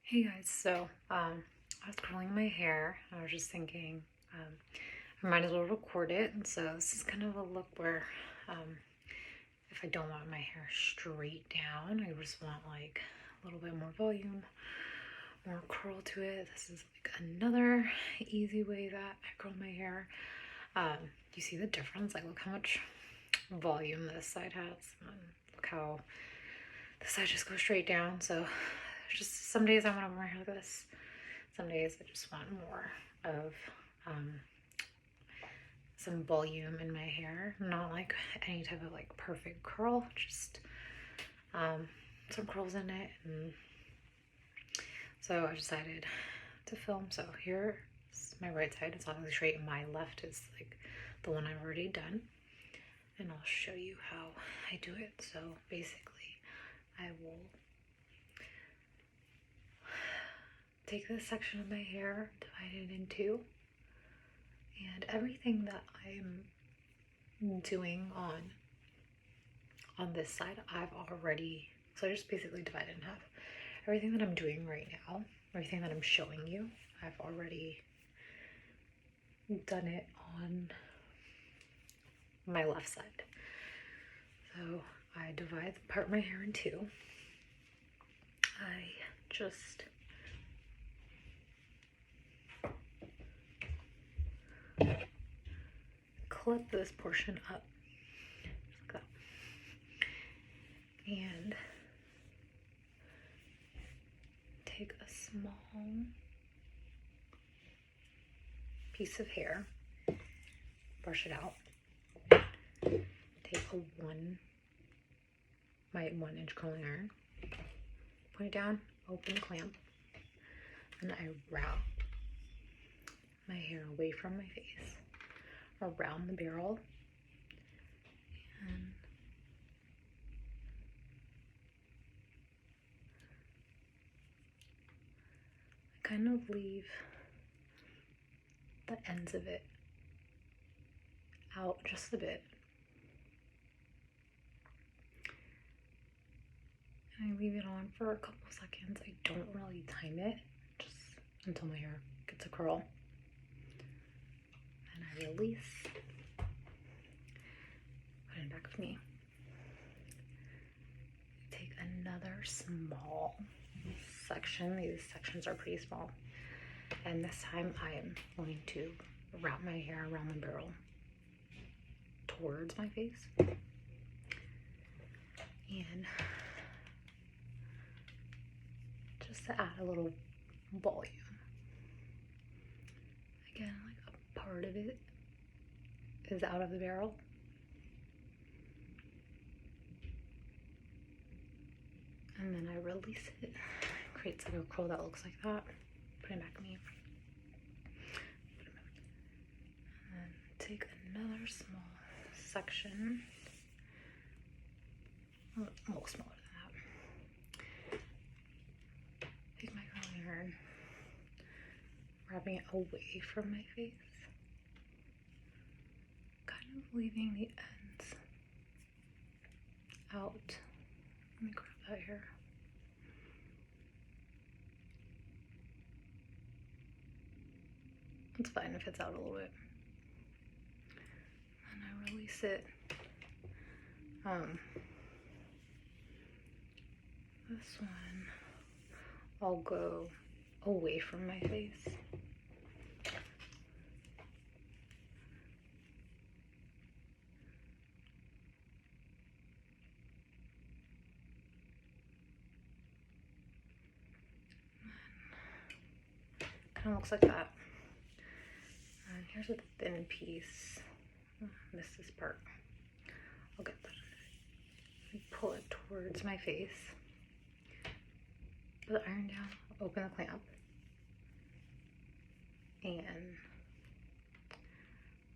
Hey guys, so I was curling my hair and I was just thinking I might as well record it. And so this is kind of a look where if I don't want my hair straight down, I just want like a little bit more volume, more curl to it. This is like another easy way that I curl my hair. You see the difference? Like look how much volume this side has. Look how this side just goes straight down. So just some days I want more hair like this. Some days I just want more of some volume in my hair. Not like any type of like perfect curl, just some curls in it. And so I decided to film. So here's my right side. It's obviously straight, and my left is like the one I've already done. And I'll show you how I do it. So basically, I will take this section of my hair, divide it in two, and everything that I'm doing on this side, I've already, so I just basically divide it in half. Everything that I'm doing right now, everything that I'm showing you, I've already done it on my left side. So I part my hair in two. I just clip this portion up like that, and take a small piece of hair, brush it out, take my 1-inch curling iron, point it down, open the clamp, and I wrap my hair away from my face, around the barrel, and I kind of leave the ends of it out just a bit. And I leave it on for a couple seconds. I don't really time it, just until my hair gets a curl. And I release, put it back with me. Take another small section. These sections are pretty small. And this time I am going to wrap my hair around the barrel towards my face. And just to add a little volume. Again, like a part of it is out of the barrel. And then I release it. Creates like a curl that looks like that. Put it back on me. And take another small section. A little smaller than that. Take my curling iron, wrapping it away from my face. Kind of leaving the ends out. Let me grab that here. It's fine if it's out a little bit. And I release it. This one, I'll go away from my face. Kind of looks like that. And here's a thin piece. Oh, I missed this part. I'll get that. Pull it towards my face. Put the iron down, open the clamp, and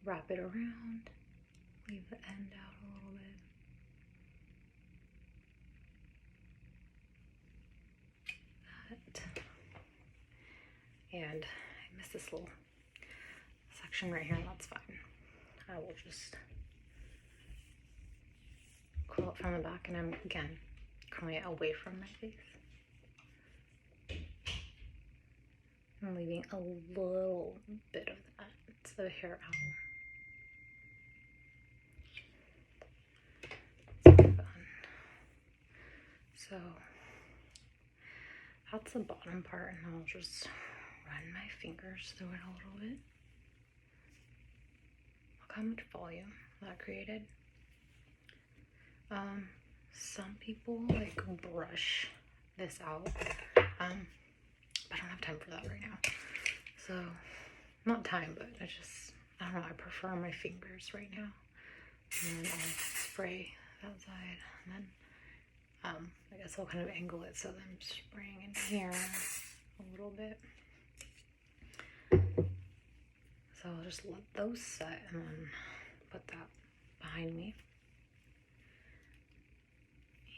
wrap it around. Leave the end out a little bit. That. And I missed this little section right here, and that's fine. I will just curl it from the back, and I'm again curling it away from my face. I'm leaving a little bit of that, the hair out. So that's the bottom part, and I'll just run my fingers through it a little bit. Look how much volume that created. Some people like brush this out, but I don't have time for that right now. So, not time, but I don't know, I prefer my fingers right now. And then I'll spray that side, and then I guess I'll kind of angle it so that I'm spraying in here a little bit. So I'll just let those set and then put that behind me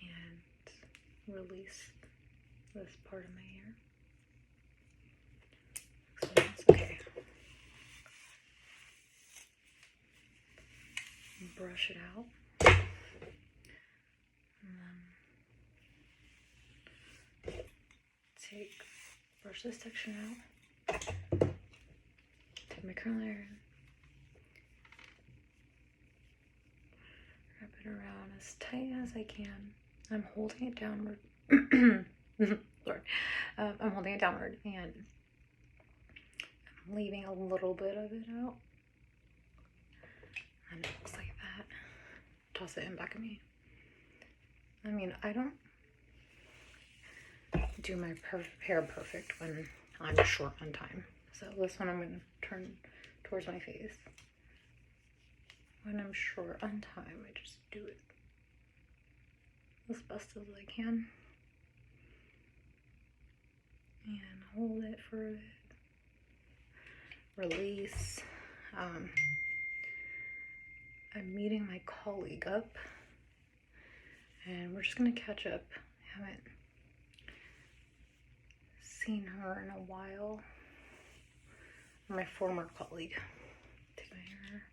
and release this part of my hair. So that's okay. Brush it out. And then brush this section out. Take my curl iron. Wrap it around as tight as I can. I'm holding it downward. Lord. I'm holding it downward and I'm leaving a little bit of it out. And it looks like that. Toss it in back of me. I mean, I don't do my hair perfect when I'm short on time. So this one I'm going to turn towards my face. When I'm short on time, I just do it as best as I can. And hold it for a bit. Release. I'm meeting my colleague up. And we're just going to catch up. I haven't seen her in a while. My former colleague. Take my hair.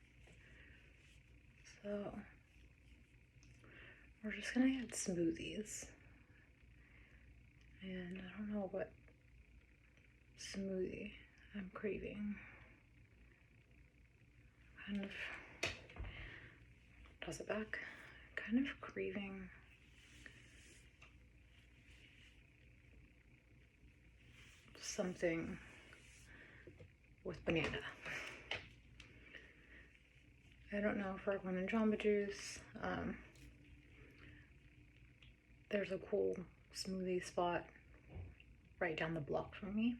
So we're just gonna add smoothies. And I don't know what smoothie I'm craving. Kind of toss it back. Kind of craving something with banana. I don't know if we're going to Jamba Juice. There's a cool smoothie spot right down the block from me.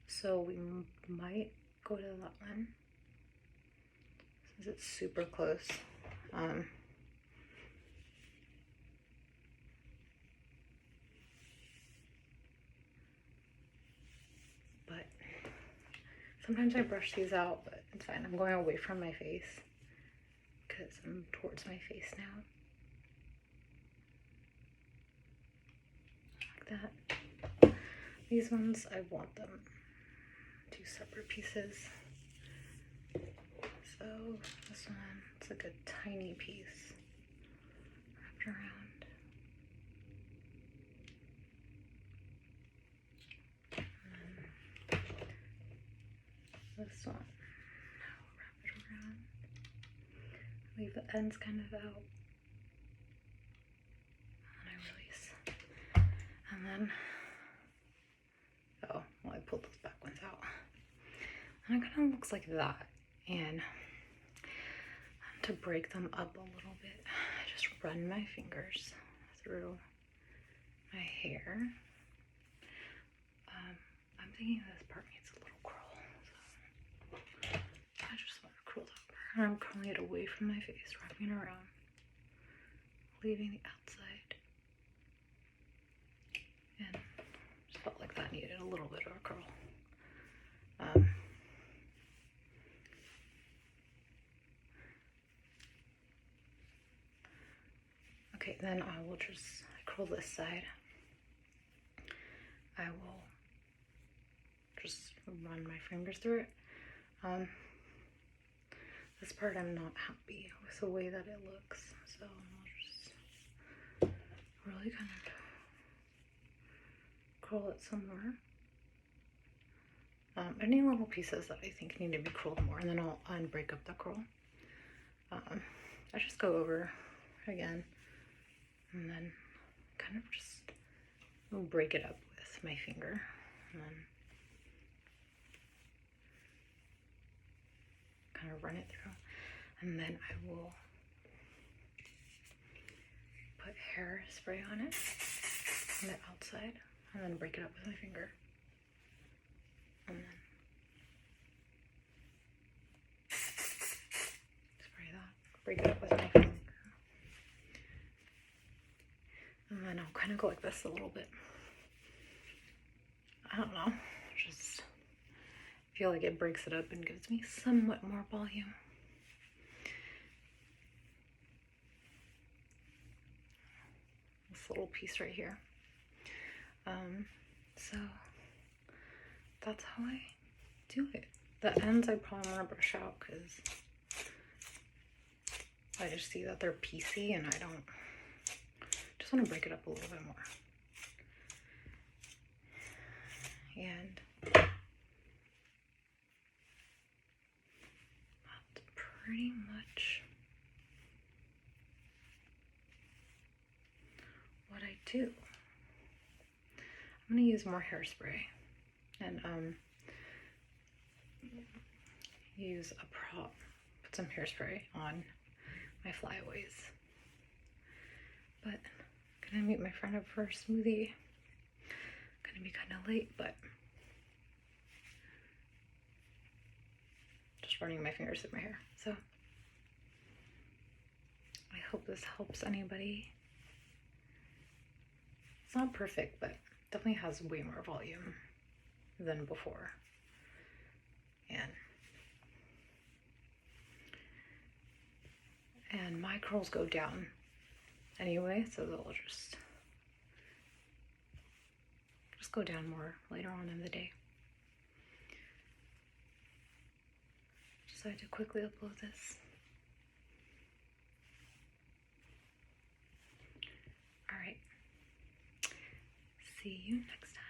So we might go to that one since it's super close. But sometimes I brush these out, but it's fine. I'm going away from my face because I'm towards my face now. Like that. These ones, I want them two separate pieces. So this one, it's like a tiny piece wrapped around. And then this one, I'll wrap it around. Leave the ends kind of out. And I release. And then, oh, well, I pulled those back ones out. And it kind of looks like that. And to break them up a little bit, I just run my fingers through my hair. I'm thinking this part needs a little curl, so I just want to curl that part. I'm curling it away from my face, wrapping it around, leaving the outside. And just felt like that needed a little bit of a curl. Okay, then I will just curl this side. I will just run my fingers through it. This part I'm not happy with the way that it looks, so I'll just really kind of curl it some more. Any little pieces that I think need to be curled more, and then I'll break up the curl. I just go over again, and then kind of just break it up with my finger, and then kind of run it through, and then I will put hairspray on it on the outside, and then break it up with my finger, and then spray that, break it up with my finger, and then I'll kind of go like this a little bit. I don't know, just feel like it breaks it up and gives me somewhat more volume. This little piece right here. So that's how I do it. The ends I probably want to brush out because I just see that they're piecey and I don't, just want to break it up a little bit more. And that's pretty much what I do. I'm going to use more hairspray and use a prop, put some hairspray on my flyaways. But I'm going to meet my friend up for a smoothie. Gonna be kind of late, but just running my fingers through my hair. So I hope this helps anybody. It's not perfect, but definitely has way more volume than before. And my curls go down anyway, so they'll just go down more later on in the day. Decided to quickly upload this. All right. See you next time.